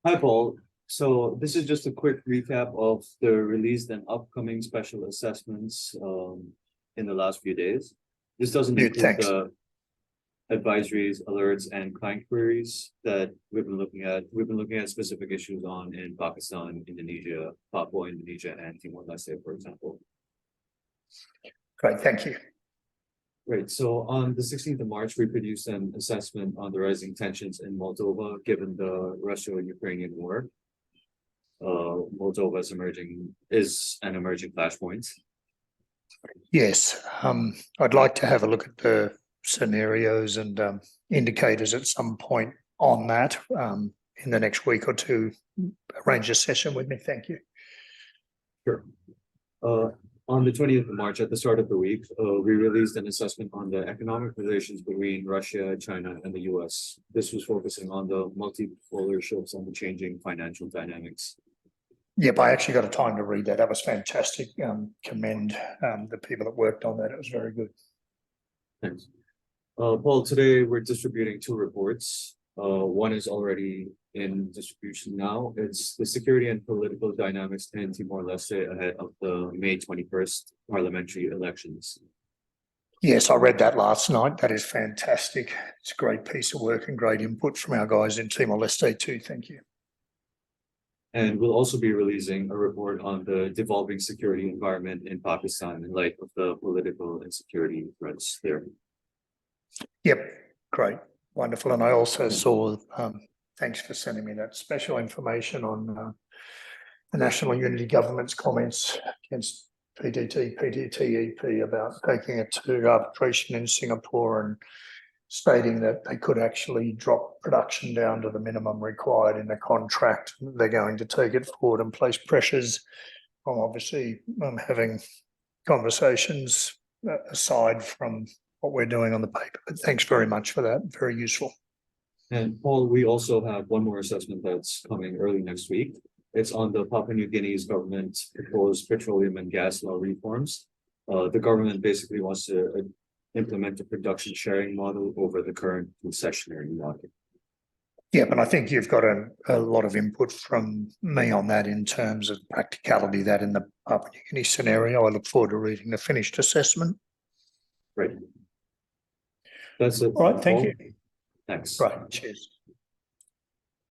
Hi, Paul. So this is just a quick recap of the released and upcoming special assessments in the last few days. This doesn't Good, include thanks. the advisories, alerts, and client queries that we've been looking at. We've been looking at specific issues on in Pakistan, Indonesia, Papua, Indonesia, and Timor-Leste, for example. Great, thank you. Right. So on the 16th of March, we produced an assessment on the rising tensions in Moldova, given the Russia-Ukrainian war. Moldova is an emerging flashpoint. Yes, I'd like to have a look at the scenarios and indicators at some point on that in the next week or two. Arrange a session with me, thank you. Sure. On the 20th of March, at the start of the week, we released an assessment on the economic relations between Russia, China, and the US. This was focusing on the multipolar shifts and the changing financial dynamics. Yep, I actually got a time to read that. That was fantastic. Commend the people that worked on that. It was very good. Thanks. Paul, today we're distributing two reports. One is already in distribution now. It's the security and political dynamics in Timor-Leste ahead of the May 21st parliamentary elections. Yes, I read that last night. That is fantastic. It's a great piece of work and great input from our guys in Timor-Leste too. Thank you. And we'll also be releasing a report on the devolving security environment in Pakistan in light of the political and security threats there. Yep, great, wonderful. And I also saw, thanks for sending me that special information on the National Unity Government's comments against PTTEP about taking it to arbitration in Singapore and stating that they could actually drop production down to the minimum required in the contract. They're going to take it forward and place pressures. I'm obviously having conversations aside from what we're doing on the paper, but thanks very much for that. Very useful. And Paul, we also have one more assessment that's coming early next week. It's on the Papua New Guinea's government proposed petroleum and gas law reforms. The government basically wants to implement a production sharing model over the current concessionary model. Yeah, but I think you've got a lot of input from me on that in terms of practicality that in the Papua New Guinea scenario. I look forward to reading the finished assessment. Great. That's it. All right, thank you. Thanks. Right, cheers.